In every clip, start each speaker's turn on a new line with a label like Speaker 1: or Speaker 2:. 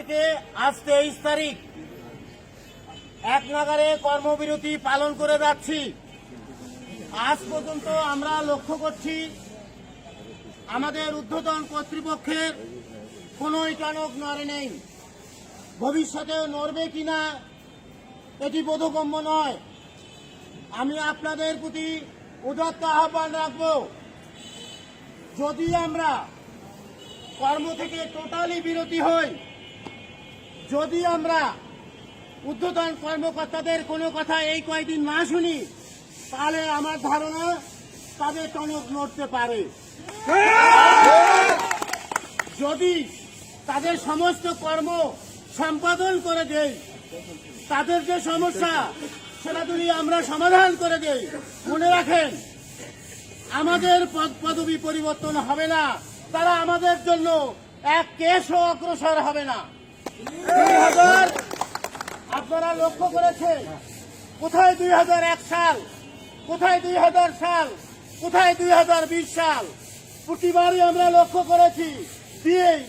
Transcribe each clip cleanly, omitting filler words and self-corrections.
Speaker 1: থেকে আজ 23 তারিখ এক নাগারে কর্মবিরতি পালন করে যাচ্ছি। আজ পর্যন্ত আমরা লক্ষ্য করছি আমাদের ঊর্ধ্বতন কর্তৃপক্ষের কোনো টনক নড়ে নেই। ভবিষ্যতেও নড়বে কিনা এটি বোধগম্য নয়। আমি আপনাদের প্রতি উদাত্ত আহ্বান রাখব, যদি আমরা কর্ম থেকে টোটালি বিরতি হই, যদি আমরা ঊর্ধ্বতন কর্মকর্তাদের কোনো কথা এই কয়েকদিন না শুনি, তাহলে আমার ধারণা তাদের টনক নড়তে পারে। যদি তাদের সমস্ত কর্ম সম্পাদন করে দেই, তাদের যে সমস্যা সেটা যদি আমরা সমাধান করে দেই, মনে রাখেন আমাদের পদবি পরিবর্তন হবে না, তারা আমাদের জন্য এক কেশও অগ্রসর হবে না। 2000 আপনারা লক্ষ্য করেছেন, কোথায় 2001 সাল, কোথায় 2000 সাল, কোথায় 2020 সাল। প্রতিবারই আমরা লক্ষ্য করেছি,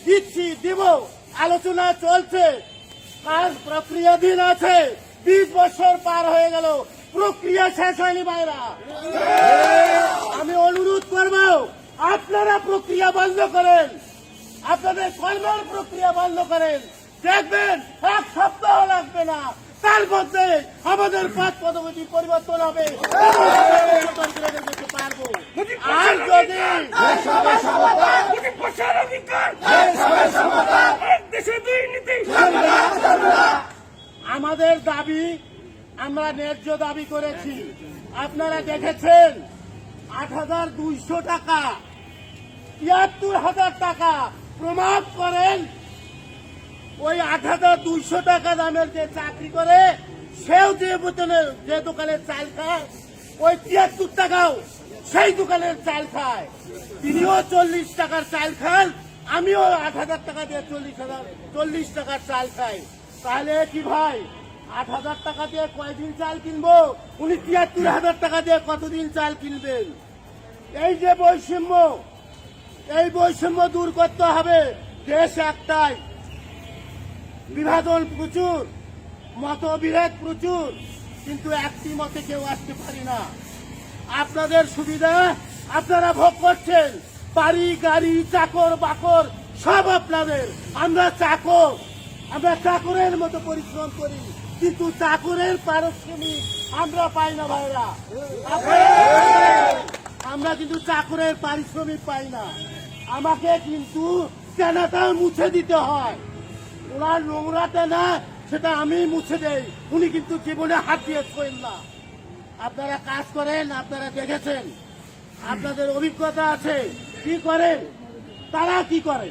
Speaker 1: দিচ্ছি, দিব, আলোচনা চলছে, কাজ প্রক্রিয়াধীন আছে। 20 বছর পার হয়ে গেল, প্রক্রিয়া শেষ হয়নি ভাইরা। আমি অনুরোধ করব, আপনারা প্রক্রিয়া বন্ধ করেন, আপনাদের কর্মের প্রক্রিয়া বন্ধ করেন। দেখবেন 1 সপ্তাহ লাগবে না, তার মধ্যে আমাদের পদ পদবি পরিবর্তন হবে, পারবো। আর যদি আমাদের দাবি, আমরা ন্যায্য দাবি করেছি, আপনারা দেখেছেন 8,200 টাকা, 73,000 টাকা প্রমাণ করেন। ওই 8,200 টাকা দামের যে চাকরি করে, সেও যে দোকানের চাল খায়, ওই 73 টাকাও সেই দোকানের চাল খায়। তিনিও 40 টাকার চাল খান, আমিও 8,000 টাকা দিয়ে 40 টাকার চাল খাই। তাহলে কি ভাই, 8,000 টাকা দিয়ে কয়দিন চাল কিনবো? উনি 73,000 টাকা দিয়ে কতদিন চাল কিনবেন? এই যে বৈষম্য, এই বৈষম্য দূর করতে হবে। দেশ একটাই, বিভাজন প্রচুর, মতবিভেদ প্রচুর, কিন্তু একটি মতে কেউ আসতে পারি না। আপনাদের সুবিধা আপনারা ভোগ করছেন, বাড়ি গাড়ি চাকর বাকর সব আপনাদের। আমরা চাকর, আমরা চাকরের মতো পরিশ্রম করি, কিন্তু চাকরের পারিশ্রমিক আমরা পাই না ভাইরা। আমরা কিন্তু চাকরের পারিশ্রমিক পাই না। আমাকে কিন্তু টানাটা মুছে দিতে হয়। ওনার নোংরাটা না, সেটা আমি মুছে দেই, উনি কিন্তু জীবনে হাত দিয়ে ছোঁয়েন না। আপনারা কাজ করেন, আপনারা দেখেছেন, আপনাদের অভিজ্ঞতা আছে। কি করেন তারা, কি করে,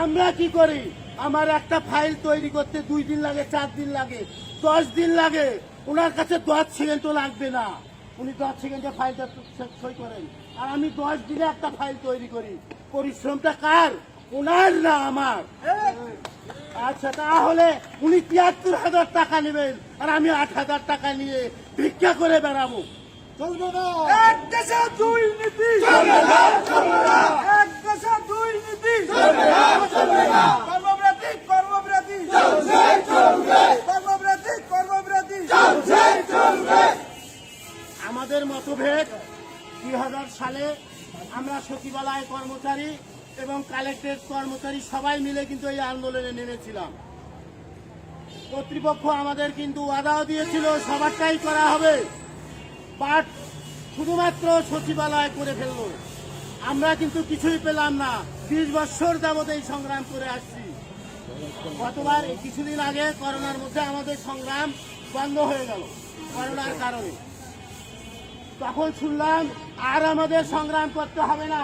Speaker 1: আমরা কি করি? আমার একটা ফাইল তৈরি করতে 2 দিন লাগে, 4 দিন লাগে, 10 দিন লাগে। ওনার কাছে 10 সেকেন্ডও লাগবে না, উনি 10 সেকেন্ডে ফাইলটা সই করেন, আর আমি 10 দিনে একটা ফাইল তৈরি করি। পরিশ্রমটা কার? ওনার না আমার। আচ্ছা, তাহলে উনি 73,000 টাকা নেবেন, আর আমি 8,000 টাকা নিয়ে ভিক্ষা করে বেড়াবো? চলবে না।
Speaker 2: এক দেশে দুই নীতি চলবে না, চলবে না। এক দেশে দুই নীতি চলবে না, চলবে না। কর্মবিরতি, কর্মবিরতি চলবে, চলবে। কর্মবিরতি, কর্মবিরতি চলবে, চলবে।
Speaker 1: আমাদের মতভেদ 2000 সালে আমরা সচিবালয় কর্মচারী এবং কালেক্টরেট কর্মচারী সবাই মিলে কিন্তু এই আন্দোলনে নেমেছিলাম। কর্তৃপক্ষ আমাদের কিন্তু ওয়াদাও দিয়েছিল সবারটাই করা হবে, বাট শুধুমাত্র সচিবালয় করে ফেললো। আমরা কিন্তু কিছুই পেলাম না। 20 বছর যাবত এই সংগ্রাম করে আসছি। গতবার কিছুদিন আগে করোনার মধ্যে আমাদের সংগ্রাম বন্ধ হয়ে গেল করোনার কারণে। তখন শুনলাম আর আমাদের সংগ্রাম করতে হবে না,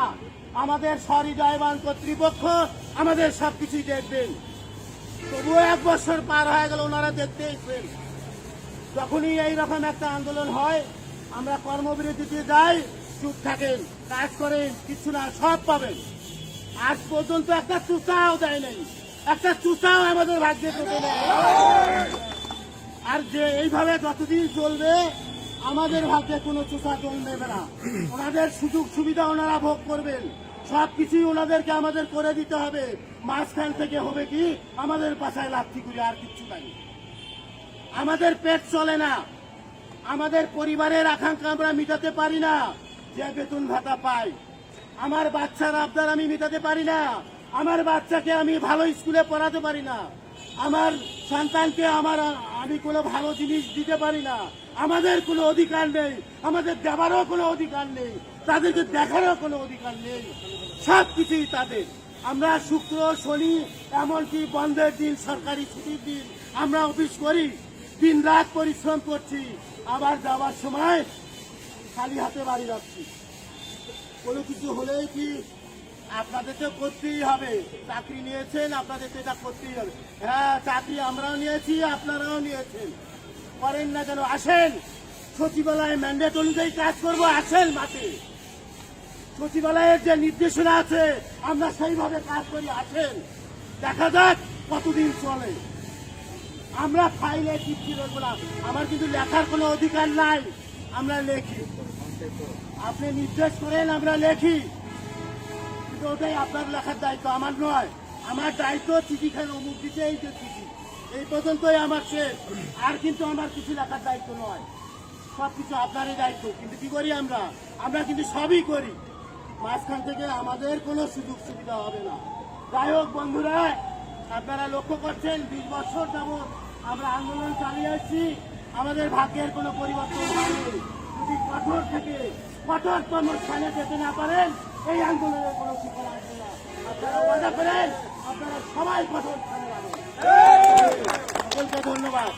Speaker 1: আমাদের সহৃদয়বান কর্তৃপক্ষ আমাদের সবকিছুই দেখবেন। তবুও 1 বছর পার হয়ে গেল, ওনারা দেখতে এসবেন। যখনই এইরকম একটা আন্দোলন হয়, আমরা কর্মবিরতিতে যাই, চুপ থাকেন, কাজ করেন, কিছু না, সব পাবেন। আজ পর্যন্ত একটা চুচাও দেয় নাই, একটা চুচাও আমাদের ভাগ্যে পেতে নেই। আর যে এইভাবে যতদিন চলবে, আমাদের ভাগ্যে কোনো চুচা চলবে না। ওনাদের সুযোগ সুবিধা ওনারা ভোগ করবেন, সবকিছুই ওনাদেরকে আমাদের করে দিতে হবে। মাঝখান থেকে হবে কি আমাদের বাসায় লাথি করে আর কিচ্ছু নাই। আমাদের পেট চলে না, আমাদের পরিবারের আকাঙ্ক্ষা আমরা মিটাতে পারি না যে বেতন ভাতা পাই। আমার বাচ্চার আবদার আমি মিটাতে পারি না, আমার বাচ্চাকে আমি ভালো স্কুলে পড়াতে পারি না, আমার সন্তানকে আমি কোনো ভালো জিনিস দিতে পারি না। আমাদের কোনো অধিকার নেই, আমাদের দেওয়ারও কোনো অধিকার নেই, তাদেরকে দেখারও কোনো অধিকার নেই। সব কিছুই তাদের। আমরা শুক্র শনি এমনকি বন্ধের দিন, সরকারি ছুটির দিন আমরা অফিস করি, দিন রাত পরিশ্রম করছি, আবার যাওয়ার সময় খালি হাতে বাড়ি যাচ্ছি। কোনো কিছু হলেই কি আপনাদের তো করতেই হবে, চাকরি নিয়েছেন আপনাদের তো এটা করতেই হবে। হ্যাঁ, চাকরি আমরাও নিয়েছি, আপনারাও নিয়েছেন, করেন না কেন? আসেন সচিবালয়ে ম্যান্ডেট অনুযায়ী কাজ করব, আসেন মাঠে। সচিবালয়ের যে নির্দেশনা আছে আমরা সেইভাবে কাজ করি, আসেন, দেখা যাক কতদিন চলে। আমরা ফাইলে চিঠি লিখবো না, আমার কিন্তু লেখার কোনো অধিকার নাই, আমরা লেখি। আপনি নির্দেশ করেন আমরা লেখি, কিন্তু ওটাই আপনার লেখার দায়িত্ব, আমার নয়। আমার দায়িত্ব চিঠি খান অমুক দিতে, এই যে চিঠি এই পর্যন্তই আমার শেষ। আর কিন্তু আমার কিছু লেখার দায়িত্ব নয়, সবকিছু আপনারই দায়িত্ব। কিন্তু কি করি আমরা কিন্তু সবই করি, মাঝখান থেকে আমাদের কোনো সুযোগ সুবিধা হবে না। যাই হোক বন্ধুরা, আপনারা লক্ষ্য করছেন 20 বছর যাবৎ আমরা আন্দোলন চালিয়ে আসছি, আমাদের ভাগ্যের কোনো পরিবর্তন হয়নি। যদি কঠোর থেকে কঠোরতম স্থানে যেতে না পারেন, এই আন্দোলনের কোনো সুফল আসবে না। আপনারা ওয়াদা করেন, আপনারা সবাই কঠোর স্থানে যাবেন। সকলকে ধন্যবাদ।